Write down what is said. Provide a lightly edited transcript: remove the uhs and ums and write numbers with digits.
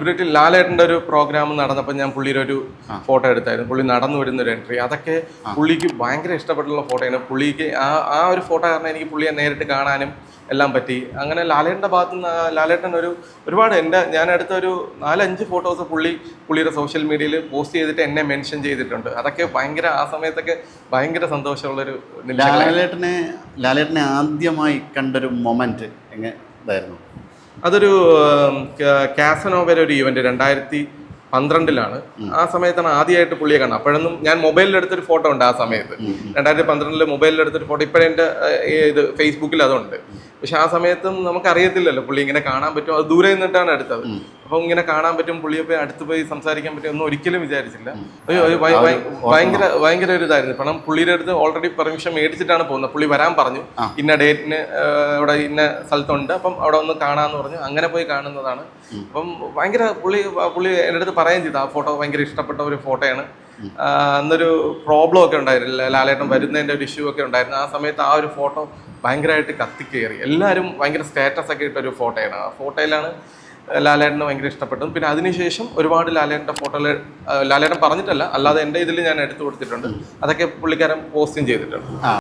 Celebrity ലാലേട്ടൻ്റെ ഒരു programme നടന്നപ്പോൾ ഞാൻ പുള്ളിയുടെ ഒരു ഫോട്ടോ എടുത്തായിരുന്നു. പുള്ളി നടന്നു വരുന്ന ഒരു എൻട്രി, അതൊക്കെ പുള്ളിക്ക് ഭയങ്കര ഇഷ്ടപ്പെട്ടുള്ള ഫോട്ടോയാണ്. പുള്ളിക്ക് ആ ഒരു ഫോട്ടോ കാരണം എനിക്ക് പുള്ളിയെ നേരിട്ട് കാണാനും എല്ലാം പറ്റി. അങ്ങനെ ലാലേട്ടൻ്റെ ഭാഗത്തു നിന്ന് ലാലേട്ടൻ ഒരുപാട് ഞാൻ എടുത്ത ഒരു 4-5 ഫോട്ടോസ് പുള്ളിയുടെ സോഷ്യൽ മീഡിയയിൽ പോസ്റ്റ് ചെയ്തിട്ട് എന്നെ മെൻഷൻ ചെയ്തിട്ടുണ്ട്. അതൊക്കെ ഭയങ്കര ആ സമയത്തൊക്കെ ഭയങ്കര സന്തോഷമുള്ളൊരു ലാലേട്ടനെ ആദ്യമായി കണ്ടൊരു മൊമെന്റ് എങ്ങനെയായിരുന്നു? അതൊരു കാസനോവയുടെ ഒരു ഈവന്റ് 2012 ആ സമയത്താണ് ആദ്യമായിട്ട് പുള്ളിയെ കാണുന്നത്. അപ്പോഴൊന്നും ഞാൻ മൊബൈലിൽ എടുത്തൊരു ഫോട്ടോ ഉണ്ട്. ആ സമയത്ത് 2012 മൊബൈലിൽ എടുത്തൊരു ഫോട്ടോ ഇപ്പോഴെൻ്റെ ഇത് ഫേസ്ബുക്കിൽ അതുണ്ട്. പക്ഷെ ആ സമയത്തും നമുക്കറിയത്തില്ലല്ലോ പുള്ളി ഇങ്ങനെ കാണാൻ പറ്റും. അത് ദൂരെ നിന്നിട്ടാണ് എടുത്തത്. അപ്പം ഇങ്ങനെ കാണാൻ പറ്റും, പുള്ളിയെ പോയി അടുത്ത് പോയി സംസാരിക്കാൻ പറ്റും ഒന്നും ഒരിക്കലും വിചാരിച്ചില്ല. ഭയങ്കര ഒരു ഇതായിരുന്നു. കാരണം പുള്ളിയുടെ അടുത്ത് ഓൾറെഡി പെർമിഷൻ മേടിച്ചിട്ടാണ് പോകുന്നത്. പുള്ളി വരാൻ പറഞ്ഞു, ഇന്ന ഡേറ്റിന് ഇവിടെ ഇന്ന സ്ഥലത്തുണ്ട്, അപ്പം അവിടെ ഒന്ന് കാണാമെന്ന് പറഞ്ഞു. അങ്ങനെ പോയി കാണുന്നതാണ്. അപ്പം ഭയങ്കര പുള്ളി എൻ്റെ അടുത്ത് പറയുകയും ചെയ്തു ആ ഫോട്ടോ ഭയങ്കര ഇഷ്ടപ്പെട്ട ഒരു ഫോട്ടോയാണ്. അന്നൊരു പ്രോബ്ലം ഒക്കെ ഉണ്ടായിരുന്നു, ലാലേട്ടൻ വരുന്നതിൻ്റെ ഒരു ഇഷ്യൂ ഒക്കെ ഉണ്ടായിരുന്നു. ആ സമയത്ത് ആ ഒരു ഫോട്ടോ ഭയങ്കരമായിട്ട് കത്തിക്കയറി. എല്ലാവരും ഭയങ്കര സ്റ്റാറ്റസ് ഒക്കെ ഇട്ടൊരു ഫോട്ടോയാണ്. ആ ഫോട്ടോയിലാണ് ലാലേട്ടന് ഭയങ്കര ഇഷ്ടപ്പെട്ടത്. പിന്നെ അതിനുശേഷം ഒരുപാട് ലാലേട്ടൻ്റെ ഫോട്ടോകൾ ലാലേട്ടൻ പറഞ്ഞിട്ടല്ല, അല്ലാതെ എൻ്റെ ഇതിൽ ഞാൻ എടുത്തു കൊടുത്തിട്ടുണ്ട്. അതൊക്കെ പുള്ളിക്കാരൻ പോസ്റ്റും ചെയ്തിട്ടുണ്ട്.